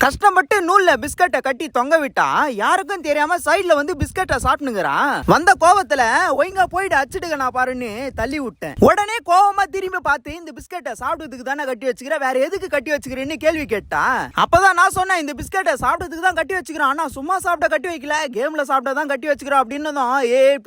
கஷ்டப்பட்டு நூல்ல பிஸ்கட்டை கட்டி தொங்க விட்டா யாருக்கும் தெரியாம சைடுல வந்து பிஸ்கட்டை சாப்பிட்டுங்கிறான். வந்த கோவத்துல ஒய்ங்க போயிட்டு அச்சிடுங்க நான் பாருன்னு தள்ளி விட்டேன். உடனே கோவமா திரும்பி பார்த்து இந்த பிஸ்கட்டை சாப்பிட்டதுக்கு தானே கட்டி வச்சுக்கிற, வேற எதுக்கு கட்டி வச்சுக்கிறேன்னு கேள்வி கேட்டா. அப்பதான் நான் சொன்னேன் இந்த பிஸ்கட்டை சாப்பிட்டதுக்கு தான் கட்டி வச்சுக்கிறேன், ஆனா சும்மா சாப்பிட்ட கட்டி வைக்கல, கேம்ல சாப்பிட்டா தான் கட்டி வச்சுக்கிறோம் அப்படின்னு தான்.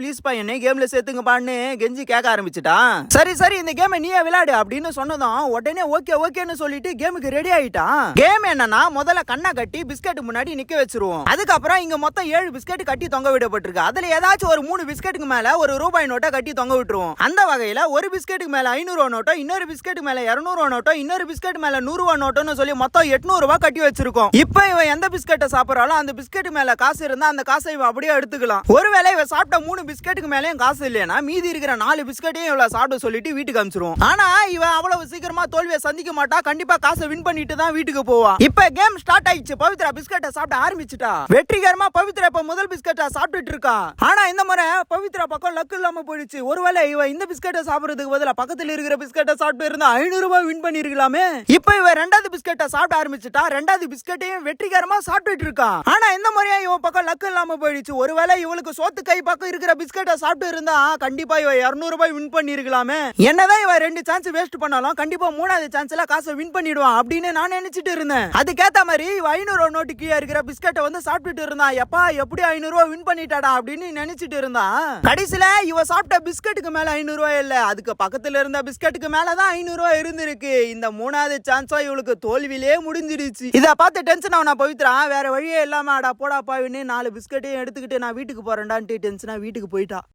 ப்ளீஸ் பா என்ன கேம்ல சேர்த்துங்க பான்னு கெஞ்சி கேட்க ஆரம்பிச்சுட்டான். சரி சரி இந்த கேமை நீயே விளையாடு அப்படின்னு சொன்னதும் உடனே ஓகே ஓகேன்னு சொல்லிட்டு கேமுக்கு ரெடி ஆயிட்டான். கேம் என்னன்னா முதல்ல கண்ணை கட்டி பிஸ்கட் முன்னாடி நிக்க வச்சிருவோம். அதுக்கப்புறம் இங்க மொத்தம் 7 பிஸ்கட் கட்டி தொங்க விடப்பட்டிருக்கு. அதுல ஏதாச்சும் ஒரு 3 பிஸ்கட்டுக்கு மேல ஒரு ரூபாய் நோட்டை கட்டி தொங்க விட்டுருவோம். அந்த வகையில ஒரு பிஸ்கட்டுக்கு மேல 500 ரூபாய் நோட்டோ, இன்னொரு பிஸ்கட்டுக்கு மேல 200 ரூபாய் நோட்டோ, இன்னொரு பிஸ்கட் மேல 100 ரூபாய் நோட்டோன்னு சொல்லி மொத்தம் 800 ரூபாய் கட்டி வச்சிருக்கோம். இப்ப இவன் எந்த பிஸ்கட்டை சாப்பிடறாலும் அந்த பிஸ்கட் மேல காசு இருந்தா அந்த காசை இவன் அப்படியே எடுத்துக்கலாம். ஒருவேளை இவன் சாப்பிட்ட 3 பிஸ்கட்டுக்கு மேலயும் காசு இல்லையா மீதி இருக்கிற 4 பிஸ்கட்டையும் இவ்வளவு சாப்பிட சொல்லிட்டு வீட்டுக்கு அனுப்பிச்சிருவோம். ஆனா இவன் அவ்வளவு சீக்கிரமா தோல்வியை சந்திக்க மாட்டா, கண்டிப்பா காசை வின் பண்ணிட்டு தான் வீட்டுக்கு போவா. இப்ப கேம் ஸ்டார்ட் ஆயிடுச்சு. பவித்ரா பிஸ்கட்டை சாப்பிட ஆரம்பிச்சுட்டா. வெற்றிகரமா பவித்ரா இப்ப முதல் பிஸ்கட்டை சாப்பிட்டுட்டு இருக்கா. ஆனா இந்த முறை பவித்ரா பக்கம் லக்கு இல்லாம போயிடுச்சு. ஒருவேளை இவ இந்த பிஸ்கட்டை சாப்பிடுறதுக்கு பதிலா பக்கத்துல இருக்கிற பிஸ்கட்டை சாப்பிட்டு இருந்தா 500 ரூபாய் வின் பண்ணிருக்கலாமே. இப்ப இவ ரெண்டாவது பிஸ்கட்டை சாப்பிட ஆரம்பிச்சுட்டா. ரெண்டாவது பிஸ்கட்டையும் வெற்றிகரமா சாப்பிட்டுட்டு இருக்கா. ஆனா இந்த முறையா இவ பக்கம் லக்கு இல்லாம போயிடுச்சு. ஒருவேளை இவளுக்கு சோத்து கை பக்கம் இருக்கிற பிஸ்கட்டை சாப்பிட்டு இருந்தா கண்டிப்பா இவ 200 ரூபாய் வின் பண்ணிருக்கலாமே. என்னதான் இவ 2 சான்ஸ் வேஸ்ட் பண்ணாலும் கண்டிப்பா 3வது சான்ஸ்ல காசை வின் பண்ணிடுவான் அப்படின்னு நான் நினைச்சிட்டு இருந்தேன். அதுக்கேத்த மாதிரி 500 ரூபாய் நோட்டு கீழே இருக்கிற பிஸ்கட்டை வந்து சாப்பிட்டுட்டு இருந்தான். எப்பா எப்படி 500 ரூபாய் வின் பண்ணிட்டாடா அப்படின்னு நினைச்சிட்டு இருந்தான். கடைசியில இவ சாப்பிட்ட பிஸ்கட்டுக்கு மேல 500 ரூபாய் இல்ல, அதுக்கு பக்கத்துல இருந்த பிஸ்கட்டுக்கு மேலதான் 500 ரூபாய் இருந்திருக்கு. இந்த 3வது சான்ஸா இவளுக்கு தோல்வியிலே முடிஞ்சிடுச்சு. இத பார்த்து டென்ஷன் ஆனா பவித்ரா வேற வழியே இல்லாம அடா போடா பாவின்னு 4 பிஸ்கட்டையும் எடுத்துக்கிட்டு நான் வீட்டுக்கு போறேன்டான்ட்டு டென்ஷனா வீட்டுக்கு போயிட்டா.